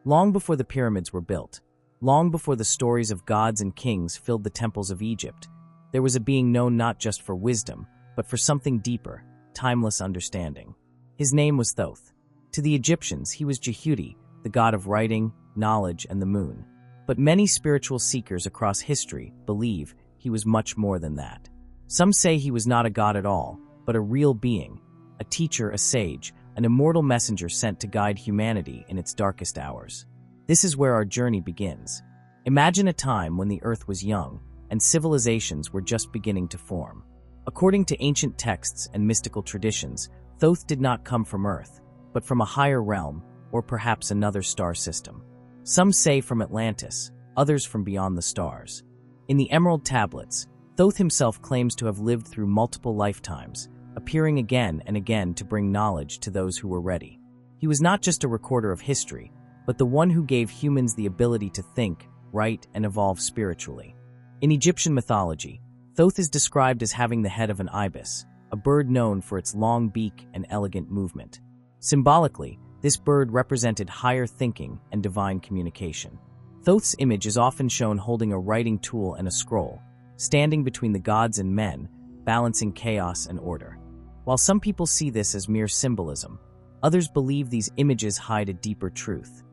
Long before the pyramids were built, long before the stories of gods and kings filled the temples of Egypt, there was a being known not just for wisdom, but for something deeper, timeless understanding. His name was Thoth. To the Egyptians, he was Jehuti, the god of writing, knowledge, and the moon. But many spiritual seekers across history believe he was much more than that. Some say he was not a god at all, but a real being, a teacher, a sage, an immortal messenger sent to guide humanity in its darkest hours. This is where our journey begins. Imagine a time when the earth was young and civilizations were just beginning to form. According to ancient texts and mystical traditions, Thoth did not come from Earth, but from a higher realm, or perhaps another star system. Some say from Atlantis, others from beyond the stars. In the Emerald Tablets, Thoth himself claims to have lived through multiple lifetimes, appearing again and again to bring knowledge to those who were ready. He was not just a recorder of history, but the one who gave humans the ability to think, write, and evolve spiritually. In Egyptian mythology, Thoth is described as having the head of an ibis, a bird known for its long beak and elegant movement. Symbolically, this bird represented higher thinking and divine communication. Thoth's image is often shown holding a writing tool and a scroll, standing between the gods and men, balancing chaos and order. While some people see this as mere symbolism, others believe these images hide a deeper truth.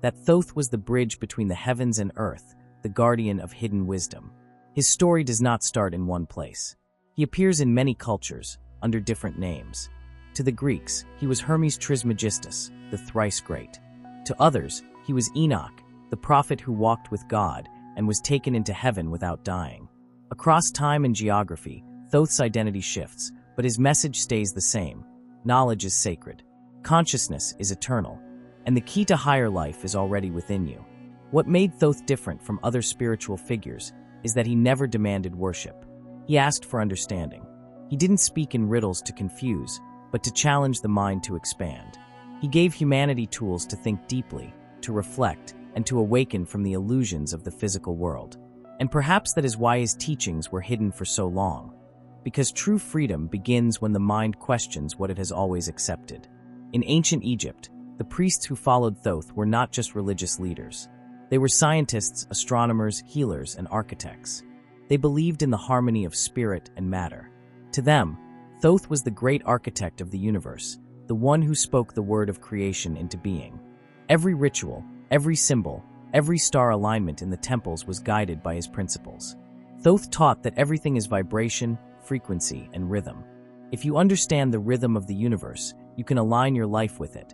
That Thoth was the bridge between the heavens and earth, the guardian of hidden wisdom. His story does not start in one place. He appears in many cultures, under different names. To the Greeks, he was Hermes Trismegistus, the thrice great. To others, he was Enoch, the prophet who walked with God and was taken into heaven without dying. Across time and geography, Thoth's identity shifts, but his message stays the same. Knowledge is sacred. Consciousness is eternal. And the key to higher life is already within you. What made Thoth different from other spiritual figures is that he never demanded worship. He asked for understanding. He didn't speak in riddles to confuse, but to challenge the mind to expand. He gave humanity tools to think deeply, to reflect, and to awaken from the illusions of the physical world. And perhaps that is why his teachings were hidden for so long. Because true freedom begins when the mind questions what it has always accepted. In ancient Egypt, the priests who followed Thoth were not just religious leaders. They were scientists, astronomers, healers, and architects. They believed in the harmony of spirit and matter. To them, Thoth was the great architect of the universe, the one who spoke the word of creation into being. Every ritual, every symbol, every star alignment in the temples was guided by his principles. Thoth taught that everything is vibration, frequency, and rhythm. If you understand the rhythm of the universe, you can align your life with it.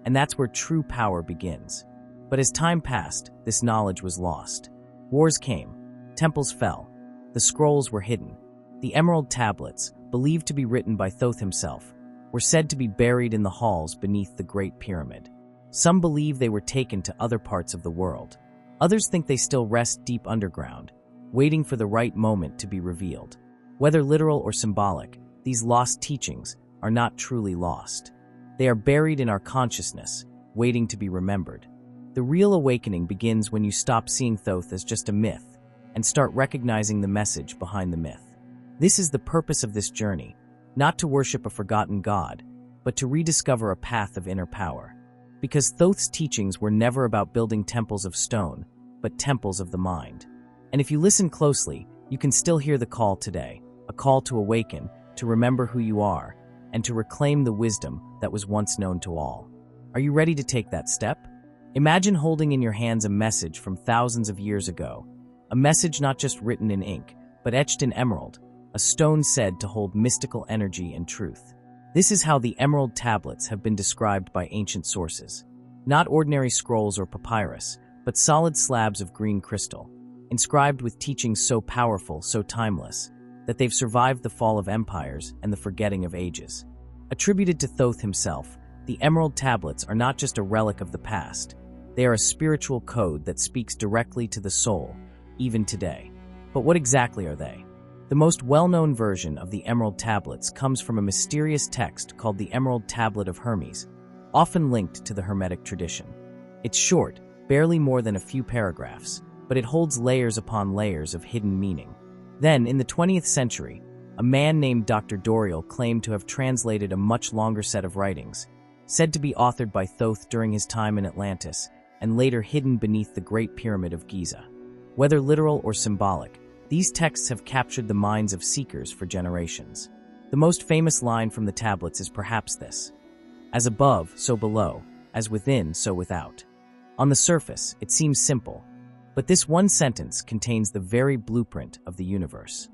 And that's where true power begins. But as time passed, this knowledge was lost. Wars came. Temples fell. The scrolls were hidden. The Emerald Tablets, believed to be written by Thoth himself, were said to be buried in the halls beneath the Great Pyramid. Some believe they were taken to other parts of the world. Others think they still rest deep underground, waiting for the right moment to be revealed. Whether literal or symbolic, these lost teachings are not truly lost. They are buried in our consciousness, waiting to be remembered. The real awakening begins when you stop seeing Thoth as just a myth and start recognizing the message behind the myth. This is the purpose of this journey, not to worship a forgotten god, but to rediscover a path of inner power. Because Thoth's teachings were never about building temples of stone, but temples of the mind. And if you listen closely, you can still hear the call today, a call to awaken, to remember who you are, and to reclaim the wisdom that was once known to all. Are you ready to take that step? Imagine holding in your hands a message from thousands of years ago, a message not just written in ink, but etched in emerald, a stone said to hold mystical energy and truth. This is how the Emerald Tablets have been described by ancient sources. Not ordinary scrolls or papyrus, but solid slabs of green crystal, inscribed with teachings so powerful, so timeless, that they've survived the fall of empires and the forgetting of ages. Attributed to Thoth himself, the Emerald Tablets are not just a relic of the past. They are a spiritual code that speaks directly to the soul, even today. But what exactly are they? The most well-known version of the Emerald Tablets comes from a mysterious text called the Emerald Tablet of Hermes, often linked to the Hermetic tradition. It's short, barely more than a few paragraphs, but it holds layers upon layers of hidden meaning. Then, in the 20th century, a man named Dr. Doriel claimed to have translated a much longer set of writings, said to be authored by Thoth during his time in Atlantis, and later hidden beneath the Great Pyramid of Giza. Whether literal or symbolic, these texts have captured the minds of seekers for generations. The most famous line from the tablets is perhaps this: "As above, so below, as within, so without." On the surface, it seems simple, but this one sentence contains the very blueprint of the universe.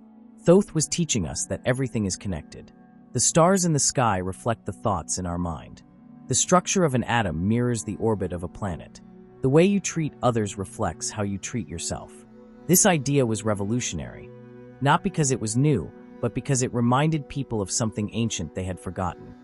Thoth was teaching us that everything is connected. The stars in the sky reflect the thoughts in our mind. The structure of an atom mirrors the orbit of a planet. The way you treat others reflects how you treat yourself. This idea was revolutionary, not because it was new, but because it reminded people of something ancient they had forgotten.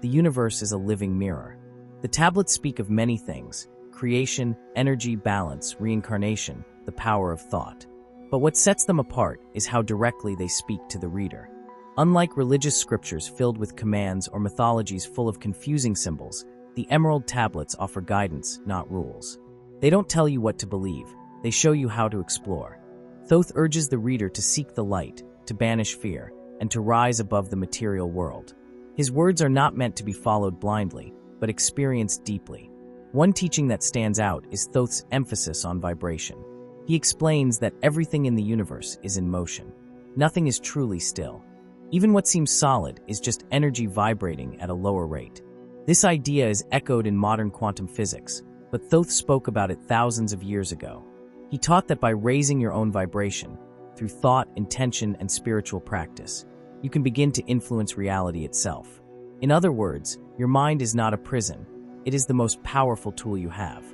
The universe is a living mirror. The tablets speak of many things: creation, energy, balance, reincarnation, the power of thought. But what sets them apart is how directly they speak to the reader. Unlike religious scriptures filled with commands or mythologies full of confusing symbols, the Emerald Tablets offer guidance, not rules. They don't tell you what to believe, they show you how to explore. Thoth urges the reader to seek the light, to banish fear, and to rise above the material world. His words are not meant to be followed blindly, but experienced deeply. One teaching that stands out is Thoth's emphasis on vibration. He explains that everything in the universe is in motion. Nothing is truly still. Even what seems solid is just energy vibrating at a lower rate. This idea is echoed in modern quantum physics, but Thoth spoke about it thousands of years ago. He taught that by raising your own vibration, through thought, intention, and spiritual practice, you can begin to influence reality itself. In other words, your mind is not a prison. It is the most powerful tool you have.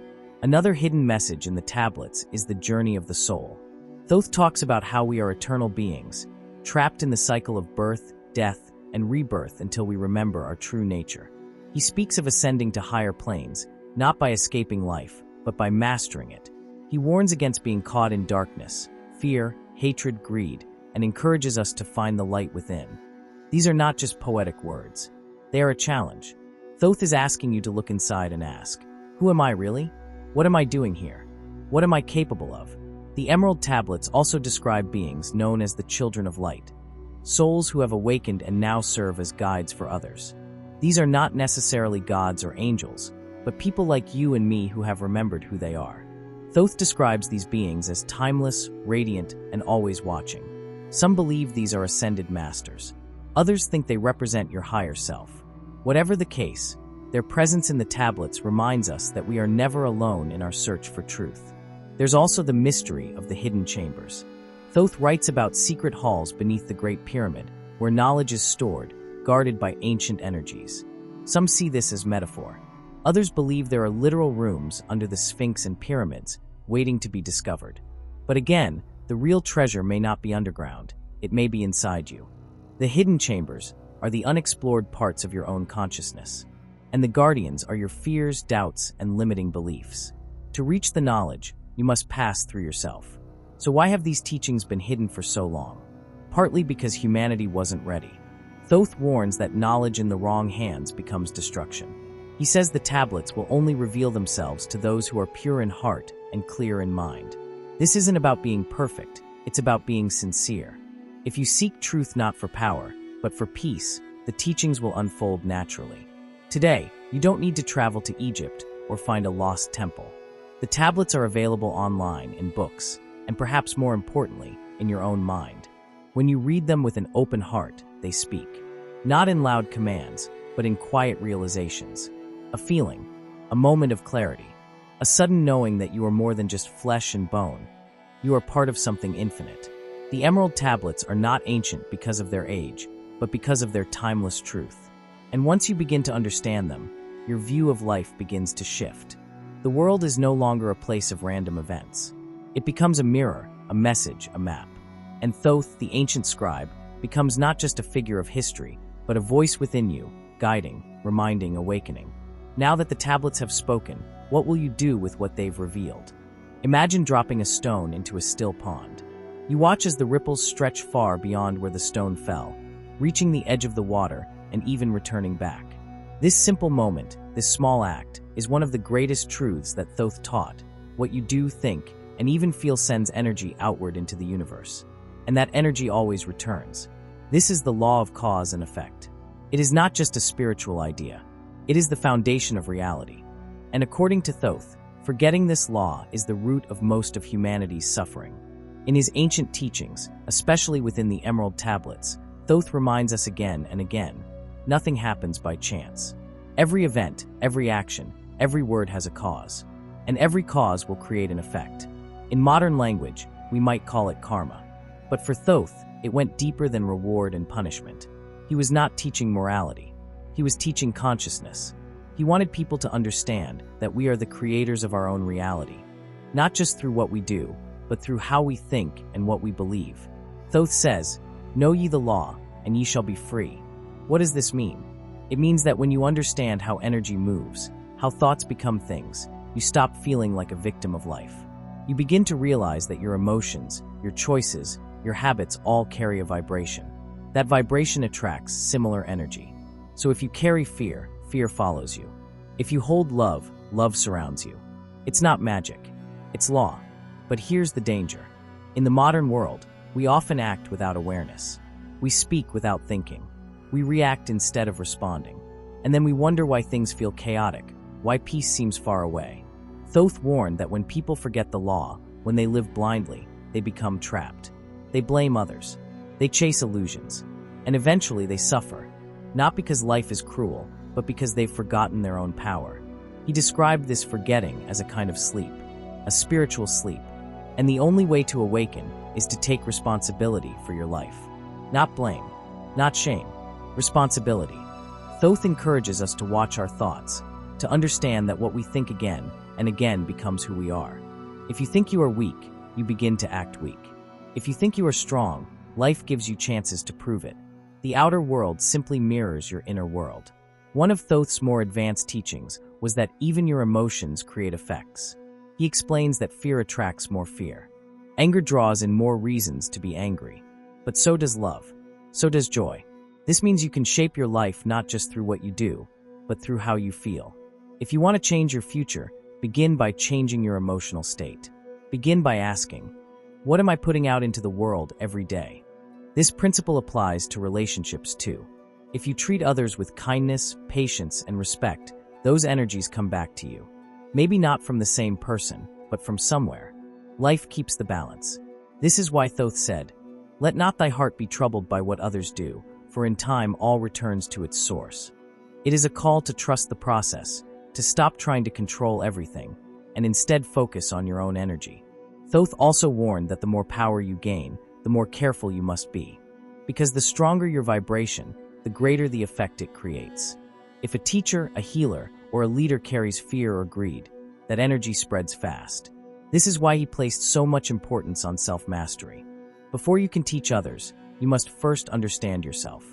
Another hidden message in the tablets is the journey of the soul. Thoth talks about how we are eternal beings, trapped in the cycle of birth, death, and rebirth until we remember our true nature. He speaks of ascending to higher planes, not by escaping life, but by mastering it. He warns against being caught in darkness, fear, hatred, greed, and encourages us to find the light within. These are not just poetic words. They are a challenge. Thoth is asking you to look inside and ask, who am I really? What am I doing here? What am I capable of? The Emerald Tablets also describe beings known as the Children of Light, souls who have awakened and now serve as guides for others. These are not necessarily gods or angels, but people like you and me who have remembered who they are. Thoth describes these beings as timeless, radiant, and always watching. Some believe these are ascended masters. Others think they represent your higher self. Whatever the case, their presence in the tablets reminds us that we are never alone in our search for truth. There's also the mystery of the hidden chambers. Thoth writes about secret halls beneath the Great Pyramid, where knowledge is stored, guarded by ancient energies. Some see this as metaphor. Others believe there are literal rooms under the Sphinx and pyramids, waiting to be discovered. But again, the real treasure may not be underground. It may be inside you. The hidden chambers are the unexplored parts of your own consciousness, and the guardians are your fears, doubts, and limiting beliefs. To reach the knowledge, you must pass through yourself. So why have these teachings been hidden for so long? Partly because humanity wasn't ready. Thoth warns that knowledge in the wrong hands becomes destruction. He says the tablets will only reveal themselves to those who are pure in heart and clear in mind. This isn't about being perfect, it's about being sincere. If you seek truth not for power, but for peace, the teachings will unfold naturally. Today, you don't need to travel to Egypt or find a lost temple. The tablets are available online in books, and perhaps more importantly, in your own mind. When you read them with an open heart, they speak. Not in loud commands, but in quiet realizations. A feeling, a moment of clarity, a sudden knowing that you are more than just flesh and bone. You are part of something infinite. The Emerald Tablets are not ancient because of their age, but because of their timeless truth. And once you begin to understand them, your view of life begins to shift. The world is no longer a place of random events. It becomes a mirror, a message, a map. And Thoth, the ancient scribe, becomes not just a figure of history, but a voice within you, guiding, reminding, awakening. Now that the tablets have spoken, what will you do with what they've revealed? Imagine dropping a stone into a still pond. You watch as the ripples stretch far beyond where the stone fell, reaching the edge of the water and even returning back. This simple moment, this small act, is one of the greatest truths that Thoth taught. What you do, think, and even feel sends energy outward into the universe. And that energy always returns. This is the law of cause and effect. It is not just a spiritual idea. It is the foundation of reality. And according to Thoth, Forgetting this law is the root of most of humanity's suffering. In his ancient teachings, especially within the Emerald Tablets, Thoth reminds us again and again, nothing happens by chance. Every event, every action, every word has a cause, and every cause will create an effect. In modern language, we might call it karma. But for Thoth, it went deeper than reward and punishment. He was not teaching morality. He was teaching consciousness. He wanted people to understand that we are the creators of our own reality, not just through what we do, but through how we think and what we believe. Thoth says, "Know ye the law, and ye shall be free." What does this mean? It means that when you understand how energy moves, how thoughts become things, you stop feeling like a victim of life. You begin to realize that your emotions, your choices, your habits all carry a vibration. That vibration attracts similar energy. So if you carry fear, fear follows you. If you hold love, love surrounds you. It's not magic. It's law. But here's the danger. In the modern world, we often act without awareness. We speak without thinking. We react instead of responding. And then we wonder why things feel chaotic, why peace seems far away. Thoth warned that when people forget the law, when they live blindly, they become trapped. They blame others. They chase illusions. And eventually they suffer, not because life is cruel, but because they've forgotten their own power. He described this forgetting as a kind of sleep, a spiritual sleep. And the only way to awaken is to take responsibility for your life. Not blame, not shame, responsibility. Thoth encourages us to watch our thoughts, to understand that what we think again and again becomes who we are. If you think you are weak, you begin to act weak. If you think you are strong, life gives you chances to prove it. The outer world simply mirrors your inner world. One of Thoth's more advanced teachings was that even your emotions create effects. He explains that fear attracts more fear. Anger draws in more reasons to be angry. But so does love. So does joy. This means you can shape your life not just through what you do, but through how you feel. If you want to change your future, begin by changing your emotional state. Begin by asking, what am I putting out into the world every day? This principle applies to relationships too. If you treat others with kindness, patience, and respect, those energies come back to you. Maybe not from the same person, but from somewhere. Life keeps the balance. This is why Thoth said, "Let not thy heart be troubled by what others do, for in time all returns to its source." It is a call to trust the process, to stop trying to control everything, and instead focus on your own energy. Thoth also warned that the more power you gain, the more careful you must be. Because the stronger your vibration, the greater the effect it creates. If a teacher, a healer, or a leader carries fear or greed, that energy spreads fast. This is why he placed so much importance on self-mastery. Before you can teach others, you must first understand yourself.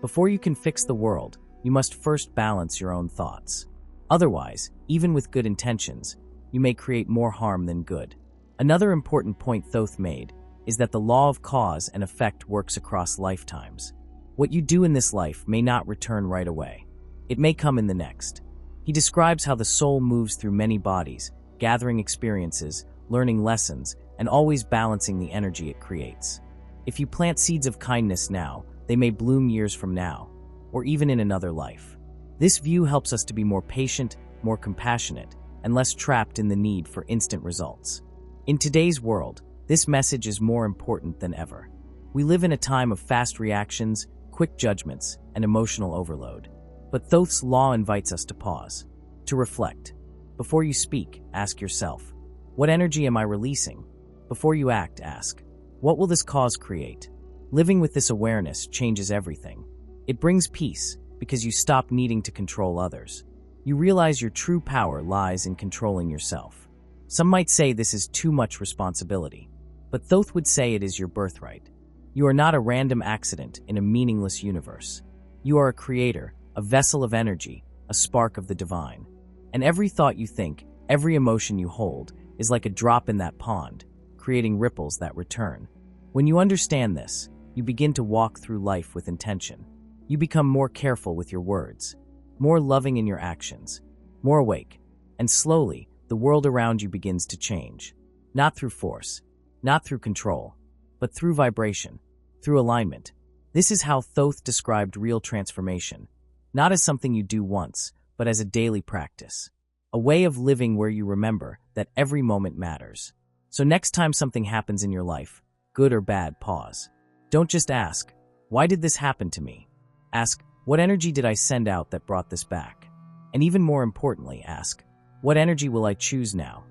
Before you can fix the world, you must first balance your own thoughts. Otherwise, even with good intentions, you may create more harm than good. Another important point Thoth made is that the law of cause and effect works across lifetimes. What you do in this life may not return right away. It may come in the next. He describes how the soul moves through many bodies, gathering experiences, learning lessons, and always balancing the energy it creates. If you plant seeds of kindness now, they may bloom years from now, or even in another life. This view helps us to be more patient, more compassionate, and less trapped in the need for instant results. In today's world, this message is more important than ever. We live in a time of fast reactions, quick judgments, and emotional overload. But Thoth's law invites us to pause, to reflect. Before you speak, ask yourself, what energy am I releasing? Before you act, ask, what will this cause create? Living with this awareness changes everything. It brings peace because you stop needing to control others. You realize your true power lies in controlling yourself. Some might say this is too much responsibility, but Thoth would say it is your birthright. You are not a random accident in a meaningless universe. You are a creator, a vessel of energy, a spark of the divine. And every thought you think, every emotion you hold, is like a drop in that pond, creating ripples that return. When you understand this, you begin to walk through life with intention. You become more careful with your words, more loving in your actions, more awake, and slowly, the world around you begins to change. Not through force, not through control, but through vibration, through alignment. This is how Thoth described real transformation, not as something you do once, but as a daily practice. a way of living where you remember that every moment matters. So next time something happens in your life, good or bad, pause. Don't just ask, why did this happen to me? Ask, what energy did I send out that brought this back? And even more importantly, ask, what energy will I choose now?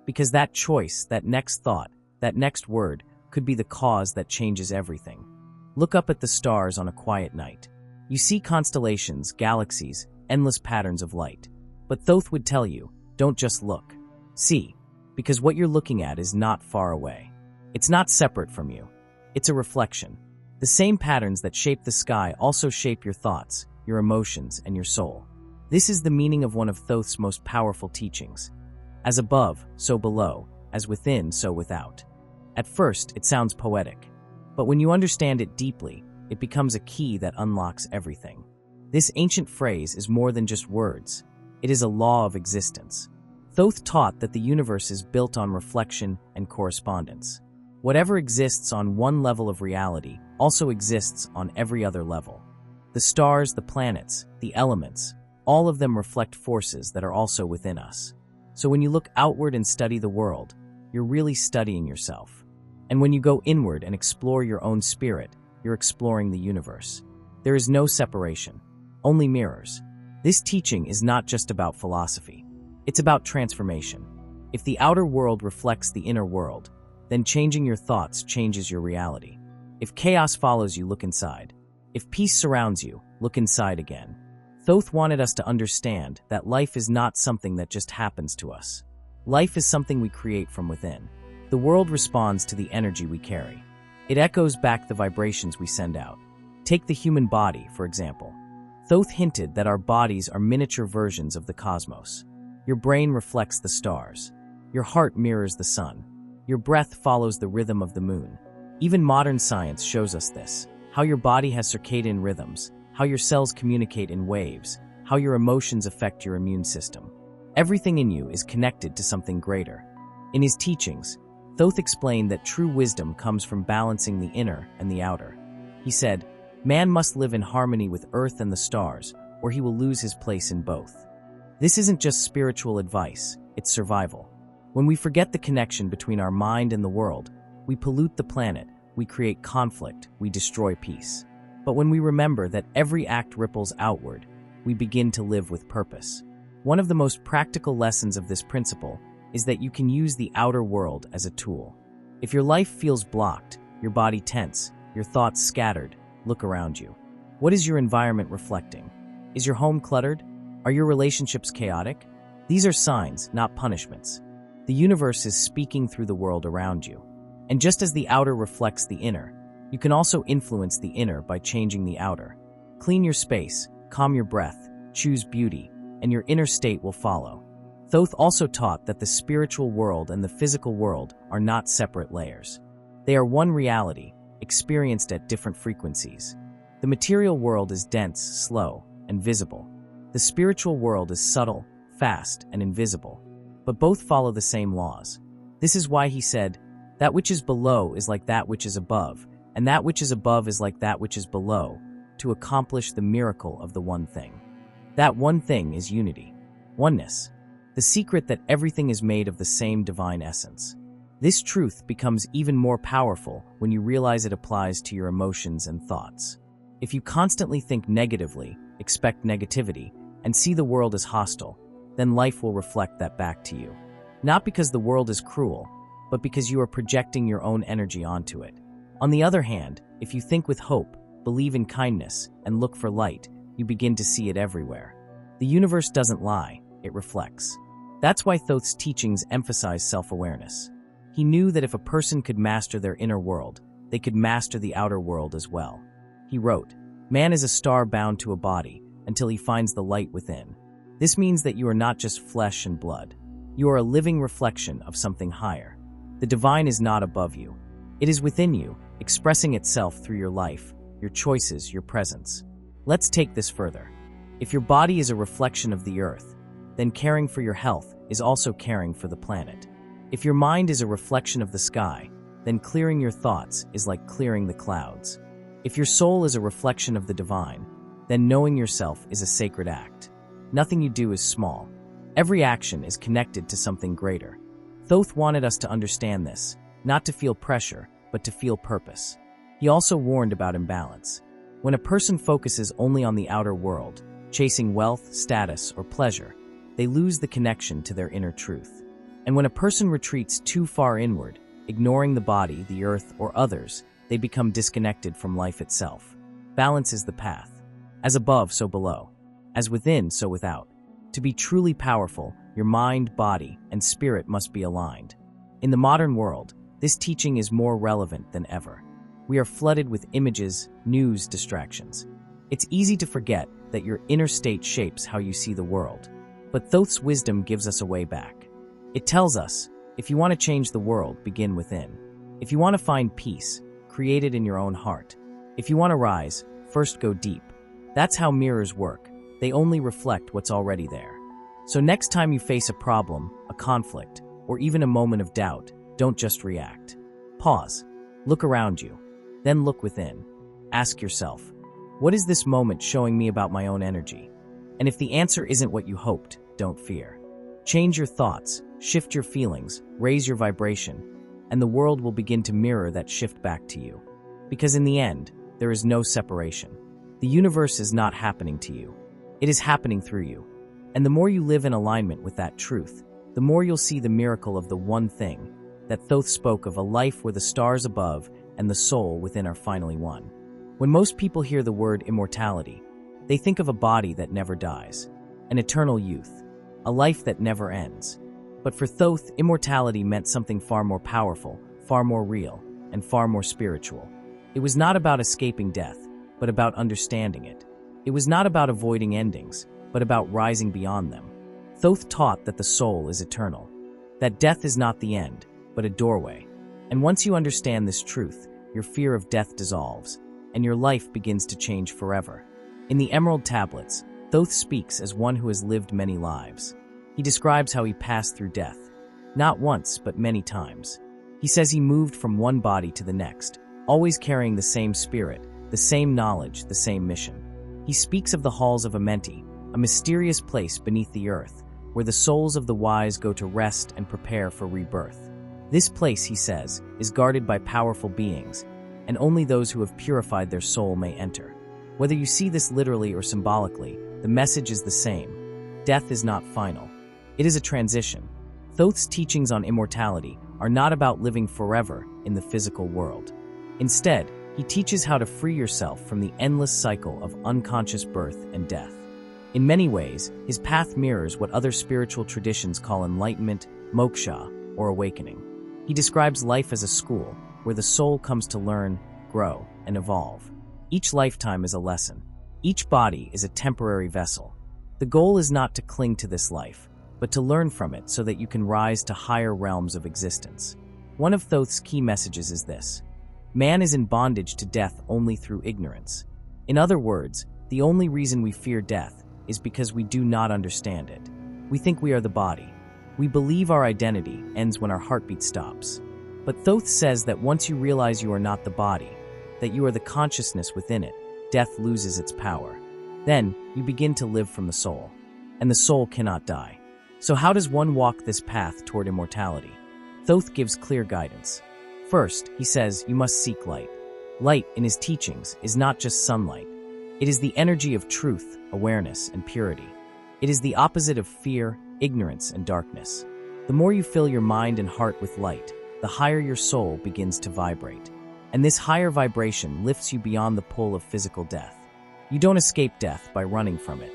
Because that choice, that next thought, that next word could be the cause that changes everything. Look up at the stars on a quiet night. You see constellations, galaxies, endless patterns of light. But Thoth would tell you, don't just look. See, because what you're looking at is not far away. It's not separate from you. It's a reflection. The same patterns that shape the sky also shape your thoughts, your emotions, and your soul. This is the meaning of one of Thoth's most powerful teachings. As above, so below, as within, so without. At first, it sounds poetic. But when you understand it deeply, it becomes a key that unlocks everything. This ancient phrase is more than just words. It is a law of existence. Thoth taught that the universe is built on reflection and correspondence. Whatever exists on one level of reality also exists on every other level. The stars, the planets, the elements, all of them reflect forces that are also within us. So when you look outward and study the world, you're really studying yourself. And when you go inward and explore your own spirit, you're exploring the universe. There is no separation, only mirrors. This teaching is not just about philosophy. It's about transformation. If the outer world reflects the inner world, then changing your thoughts changes your reality. If chaos follows you, look inside. If peace surrounds you, look inside again. Thoth wanted us to understand that life is not something that just happens to us. Life is something we create from within. The world responds to the energy we carry. It echoes back the vibrations we send out. Take the human body, for example. Thoth hinted that our bodies are miniature versions of the cosmos. Your brain reflects the stars. Your heart mirrors the sun. Your breath follows the rhythm of the moon. Even modern science shows us this. How your body has circadian rhythms, how your cells communicate in waves, how your emotions affect your immune system. Everything in you is connected to something greater. In his teachings, Thoth explained that true wisdom comes from balancing the inner and the outer. He said, man must live in harmony with earth and the stars, or he will lose his place in both. This isn't just spiritual advice, it's survival. When we forget the connection between our mind and the world, we pollute the planet, we create conflict, we destroy peace. But when we remember that every act ripples outward, we begin to live with purpose. One of the most practical lessons of this principle is that you can use the outer world as a tool. If your life feels blocked, your body tense, your thoughts scattered, look around you. What is your environment reflecting? Is your home cluttered? Are your relationships chaotic? These are signs, not punishments. The universe is speaking through the world around you. And just as the outer reflects the inner, you can also influence the inner by changing the outer. Clean your space, calm your breath, choose beauty, and your inner state will follow. Thoth also taught that the spiritual world and the physical world are not separate layers. They are one reality, experienced at different frequencies. The material world is dense, slow, and visible. The spiritual world is subtle, fast, and invisible. But both follow the same laws. This is why he said, that which is below is like that which is above, and that which is above is like that which is below, to accomplish the miracle of the one thing. That one thing is unity, oneness, the secret that everything is made of the same divine essence. This truth becomes even more powerful when you realize it applies to your emotions and thoughts. If you constantly think negatively, expect negativity, and see the world as hostile, then life will reflect that back to you. Not because the world is cruel, but because you are projecting your own energy onto it. On the other hand, if you think with hope, believe in kindness, and look for light, you begin to see it everywhere. The universe doesn't lie, it reflects. That's why Thoth's teachings emphasize self-awareness. He knew that if a person could master their inner world, they could master the outer world as well. He wrote, "Man is a star bound to a body until he finds the light within." This means that you are not just flesh and blood. You are a living reflection of something higher. The divine is not above you. It is within you, expressing itself through your life, your choices, your presence. Let's take this further. If your body is a reflection of the earth, then caring for your health is also caring for the planet. If your mind is a reflection of the sky, then clearing your thoughts is like clearing the clouds. If your soul is a reflection of the divine, then knowing yourself is a sacred act. Nothing you do is small. Every action is connected to something greater. Thoth wanted us to understand this, not to feel pressure, but to feel purpose. He also warned about imbalance. When a person focuses only on the outer world, chasing wealth, status, or pleasure, they lose the connection to their inner truth. And when a person retreats too far inward, ignoring the body, the earth, or others, they become disconnected from life itself. Balance is the path. As above, so below. As within, so without. To be truly powerful, your mind, body, and spirit must be aligned. In the modern world, this teaching is more relevant than ever. We are flooded with images, news, distractions. It's easy to forget that your inner state shapes how you see the world. But Thoth's wisdom gives us a way back. It tells us, if you want to change the world, begin within. If you want to find peace, create it in your own heart. If you want to rise, first go deep. That's how mirrors work. They only reflect what's already there. So next time you face a problem, a conflict, or even a moment of doubt, don't just react. Pause. Look around you. Then look within. Ask yourself, what is this moment showing me about my own energy? And if the answer isn't what you hoped, don't fear. Change your thoughts, shift your feelings, raise your vibration, and the world will begin to mirror that shift back to you. Because in the end, there is no separation. The universe is not happening to you. It is happening through you. And the more you live in alignment with that truth, the more you'll see the miracle of the one thing that Thoth spoke of, a life where the stars above and the soul within are finally one. When most people hear the word immortality, they think of a body that never dies, an eternal youth, a life that never ends. But for Thoth, immortality meant something far more powerful, far more real, and far more spiritual. It was not about escaping death, but about understanding it. It was not about avoiding endings, but about rising beyond them. Thoth taught that the soul is eternal, that death is not the end, but a doorway. And once you understand this truth, your fear of death dissolves, and your life begins to change forever. In the Emerald Tablets, Thoth speaks as one who has lived many lives. He describes how he passed through death, not once, but many times. He says he moved from one body to the next, always carrying the same spirit, the same knowledge, the same mission. He speaks of the halls of Amenti, a mysterious place beneath the earth, where the souls of the wise go to rest and prepare for rebirth. This place, he says, is guarded by powerful beings, and only those who have purified their soul may enter. Whether you see this literally or symbolically, the message is the same. Death is not final. It is a transition. Thoth's teachings on immortality are not about living forever in the physical world. Instead, he teaches how to free yourself from the endless cycle of unconscious birth and death. In many ways, his path mirrors what other spiritual traditions call enlightenment, moksha, or awakening. He describes life as a school, where the soul comes to learn, grow, and evolve. Each lifetime is a lesson. Each body is a temporary vessel. The goal is not to cling to this life, but to learn from it so that you can rise to higher realms of existence. One of Thoth's key messages is this: man is in bondage to death only through ignorance. In other words, the only reason we fear death is because we do not understand it. We think we are the body. We believe our identity ends when our heartbeat stops. But Thoth says that once you realize you are not the body, that you are the consciousness within it, death loses its power. Then, you begin to live from the soul. And the soul cannot die. So how does one walk this path toward immortality? Thoth gives clear guidance. First, he says you must seek light. Light, in his teachings, is not just sunlight. It is the energy of truth, awareness, and purity. It is the opposite of fear, ignorance, and darkness. The more you fill your mind and heart with light, the higher your soul begins to vibrate. And this higher vibration lifts you beyond the pull of physical death. You don't escape death by running from it.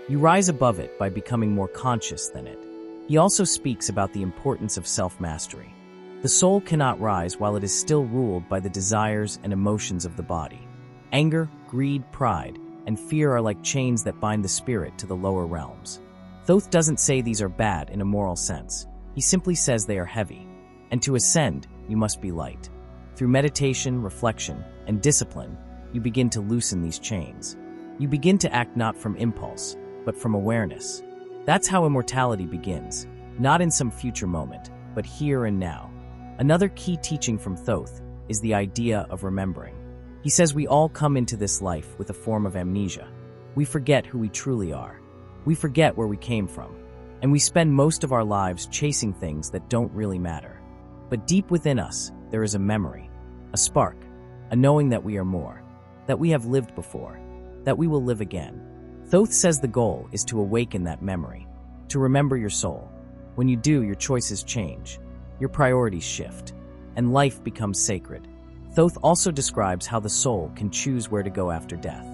You rise above it by becoming more conscious than it. He also speaks about the importance of self-mastery. The soul cannot rise while it is still ruled by the desires and emotions of the body. Anger, greed, pride, and fear are like chains that bind the spirit to the lower realms. Thoth doesn't say these are bad in a moral sense. He simply says they are heavy. And to ascend, you must be light. Through meditation, reflection, and discipline, you begin to loosen these chains. You begin to act not from impulse, but from awareness. That's how immortality begins, not in some future moment, but here and now. Another key teaching from Thoth is the idea of remembering. He says we all come into this life with a form of amnesia. We forget who we truly are. We forget where we came from. and we spend most of our lives chasing things that don't really matter. But deep within us, there is a memory, a spark, a knowing that we are more, that we have lived before, that we will live again. Thoth says the goal is to awaken that memory, to remember your soul. When you do, your choices change, your priorities shift, and life becomes sacred. Thoth also describes how the soul can choose where to go after death.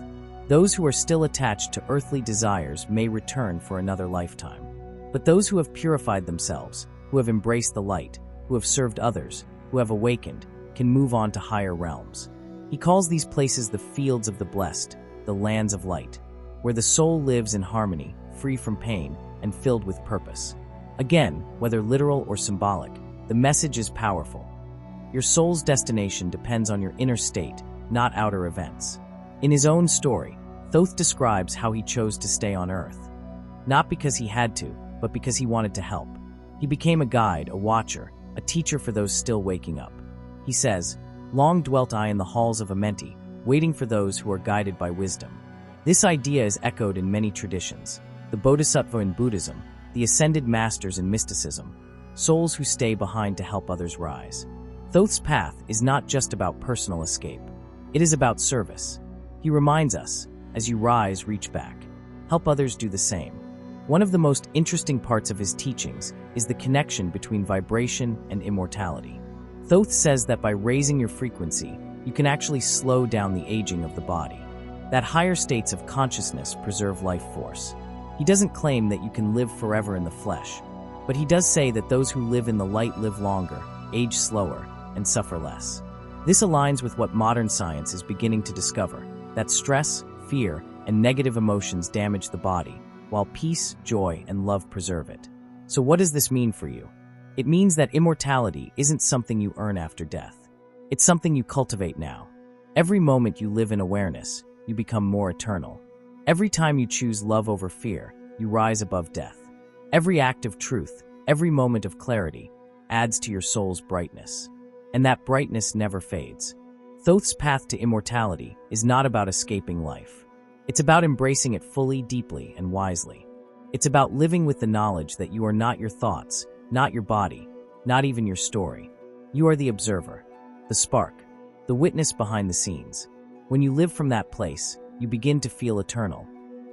Those who are still attached to earthly desires may return for another lifetime. But those who have purified themselves, who have embraced the light, who have served others, who have awakened, can move on to higher realms. He calls these places the fields of the blessed, the lands of light, where the soul lives in harmony, free from pain, and filled with purpose. Again, whether literal or symbolic, the message is powerful. Your soul's destination depends on your inner state, not outer events. In his own story, Thoth describes how he chose to stay on Earth. Not because he had to, but because he wanted to help. He became a guide, a watcher, a teacher for those still waking up. He says, "Long dwelt I in the halls of Amenti, waiting for those who are guided by wisdom." This idea is echoed in many traditions: the Bodhisattva in Buddhism, the ascended masters in mysticism, souls who stay behind to help others rise. Thoth's path is not just about personal escape. It is about service. He reminds us, as you rise, reach back. Help others do the same. One of the most interesting parts of his teachings is the connection between vibration and immortality. Thoth says that by raising your frequency, you can actually slow down the aging of the body. That higher states of consciousness preserve life force. He doesn't claim that you can live forever in the flesh, but he does say that those who live in the light live longer, age slower, and suffer less. This aligns with what modern science is beginning to discover, that stress, fear, and negative emotions damage the body, while peace, joy, and love preserve it. So what does this mean for you? It means that immortality isn't something you earn after death. It's something you cultivate now. Every moment you live in awareness, you become more eternal. Every time you choose love over fear, you rise above death. Every act of truth, every moment of clarity, adds to your soul's brightness. And that brightness never fades. Thoth's path to immortality is not about escaping life. It's about embracing it fully, deeply, and wisely. It's about living with the knowledge that you are not your thoughts, not your body, not even your story. You are the observer, the spark, the witness behind the scenes. When you live from that place, you begin to feel eternal,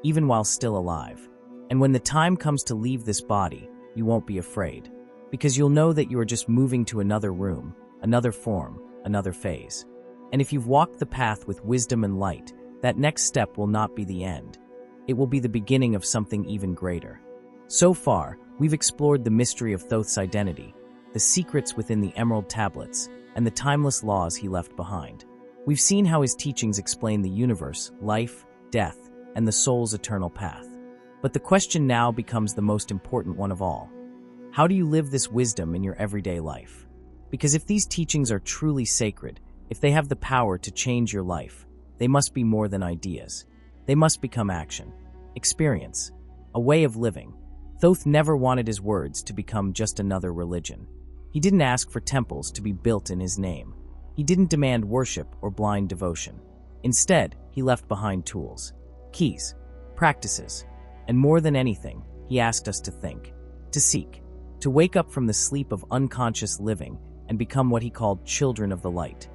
even while still alive. And when the time comes to leave this body, you won't be afraid, because you'll know that you are just moving to another room, another form, another phase. And if you've walked the path with wisdom and light, that next step will not be the end. It will be the beginning of something even greater. So far, we've explored the mystery of Thoth's identity, the secrets within the Emerald Tablets, and the timeless laws he left behind. We've seen how his teachings explain the universe, life, death, and the soul's eternal path. But the question now becomes the most important one of all. How do you live this wisdom in your everyday life? Because if these teachings are truly sacred, if they have the power to change your life, they must be more than ideas. They must become action, experience, a way of living. Thoth never wanted his words to become just another religion. He didn't ask for temples to be built in his name. He didn't demand worship or blind devotion. Instead, he left behind tools, keys, practices, and more than anything, he asked us to think, to seek, to wake up from the sleep of unconscious living and become what he called children of the light.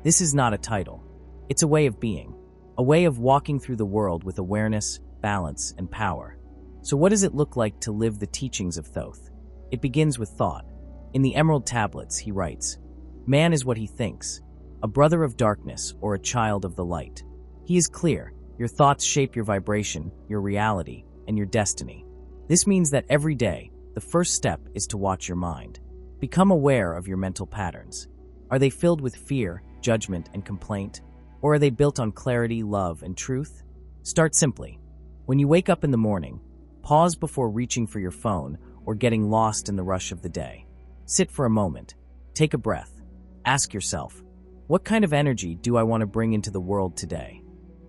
This is not a title. It's a way of being, a way of walking through the world with awareness, balance, and power. So what does it look like to live the teachings of Thoth? It begins with thought. In the Emerald Tablets, he writes, "Man is what he thinks, a brother of darkness or a child of the light." He is clear. Your thoughts shape your vibration, your reality, and your destiny. This means that every day, the first step is to watch your mind. Become aware of your mental patterns. Are they filled with fear, judgment, and complaint? Or are they built on clarity, love, and truth? Start simply. When you wake up in the morning, pause before reaching for your phone or getting lost in the rush of the day. Sit for a moment. Take a breath. Ask yourself, what kind of energy do I want to bring into the world today?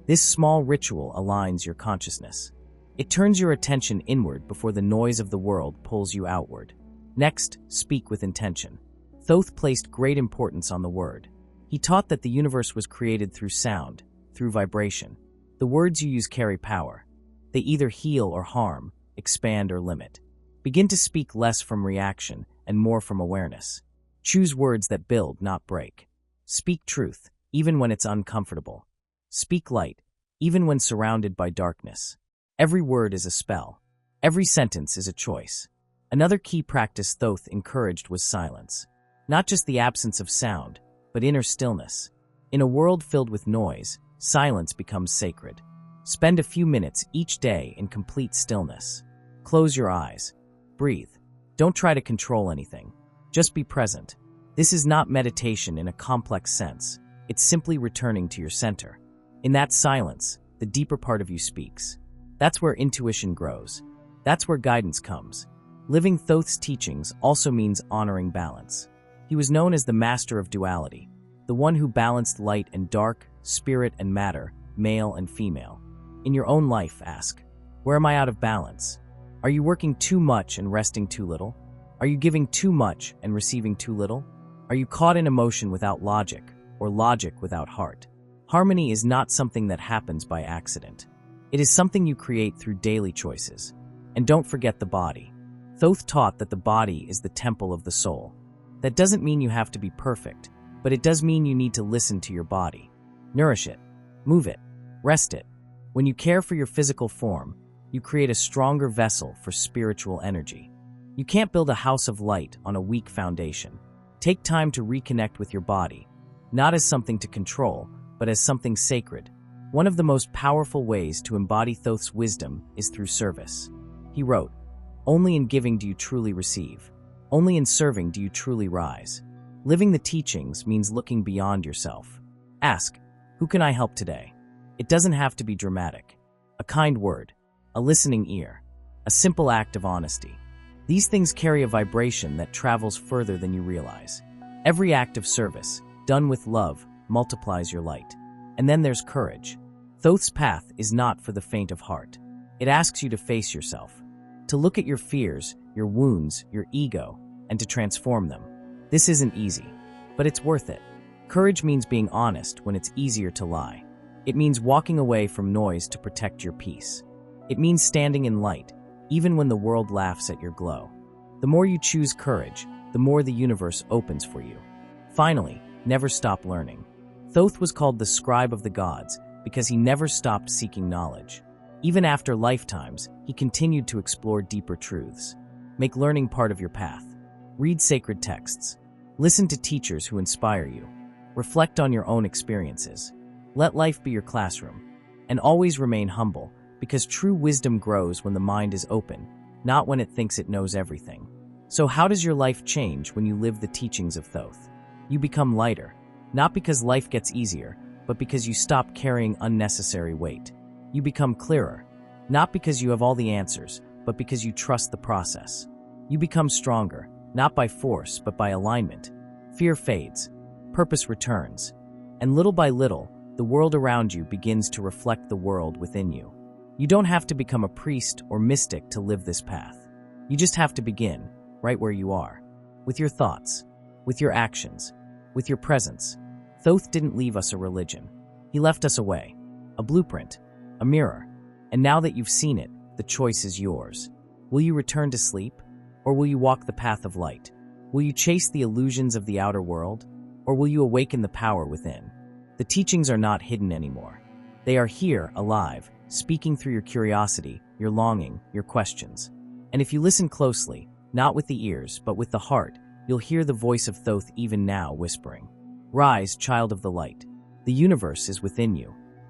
This small ritual aligns your consciousness. It turns your attention inward before the noise of the world pulls you outward. Next, speak with intention. Thoth placed great importance on the word. He taught that the universe was created through sound, through vibration. The words you use carry power. They either heal or harm, expand or limit. Begin to speak less from reaction and more from awareness. Choose words that build, not break. Speak truth, even when it's uncomfortable. Speak light, even when surrounded by darkness. Every word is a spell. Every sentence is a choice. Another key practice Thoth encouraged was silence. Not just the absence of sound, but inner stillness. In a world filled with noise, silence becomes sacred. Spend a few minutes each day in complete stillness. Close your eyes. Breathe. Don't try to control anything. Just be present. This is not meditation in a complex sense. It's simply returning to your center. In that silence, the deeper part of you speaks. That's where intuition grows. That's where guidance comes. Living Thoth's teachings also means honoring balance. He was known as the master of duality, the one who balanced light and dark, spirit and matter, male and female. In your own life, ask, where am I out of balance? Are you working too much and resting too little? Are you giving too much and receiving too little? Are you caught in emotion without logic, or logic without heart? Harmony is not something that happens by accident. It is something you create through daily choices. And don't forget the body. Thoth taught that the body is the temple of the soul. That doesn't mean you have to be perfect, but it does mean you need to listen to your body. Nourish it, move it, rest it. When you care for your physical form, you create a stronger vessel for spiritual energy. You can't build a house of light on a weak foundation. Take time to reconnect with your body, not as something to control, but as something sacred. One of the most powerful ways to embody Thoth's wisdom is through service. He wrote, "Only in giving do you truly receive. Only in serving do you truly rise." Living the teachings means looking beyond yourself. Ask, who can I help today? It doesn't have to be dramatic. A kind word, a listening ear, a simple act of honesty. These things carry a vibration that travels further than you realize. Every act of service, done with love, multiplies your light. And then there's courage. Thoth's path is not for the faint of heart. It asks you to face yourself, to look at your fears, your wounds, your ego, and to transform them. This isn't easy, but it's worth it. Courage means being honest when it's easier to lie. It means walking away from noise to protect your peace. It means standing in light, even when the world laughs at your glow. The more you choose courage, the more the universe opens for you. Finally, never stop learning. Thoth was called the scribe of the gods because he never stopped seeking knowledge. Even after lifetimes, he continued to explore deeper truths. Make learning part of your path. Read sacred texts. Listen to teachers who inspire you. Reflect on your own experiences. Let life be your classroom. And always remain humble, because true wisdom grows when the mind is open, not when it thinks it knows everything. So how does your life change when you live the teachings of Thoth? You become lighter, not because life gets easier, but because you stop carrying unnecessary weight. You become clearer, not because you have all the answers, but because you trust the process. You become stronger, not by force, but by alignment. Fear fades, purpose returns, and little by little, the world around you begins to reflect the world within you. You don't have to become a priest or mystic to live this path. You just have to begin, right where you are, with your thoughts, with your actions, with your presence. Thoth didn't leave us a religion. He left us a way, a blueprint, a mirror. And now that you've seen it, the choice is yours. Will you return to sleep, or will you walk the path of light? Will you chase the illusions of the outer world, or will you awaken the power within? The teachings are not hidden anymore. They are here, alive, speaking through your curiosity, your longing, your questions. And if you listen closely, not with the ears, but with the heart, you'll hear the voice of Thoth even now whispering, "Rise, child of the light. The universe is within you."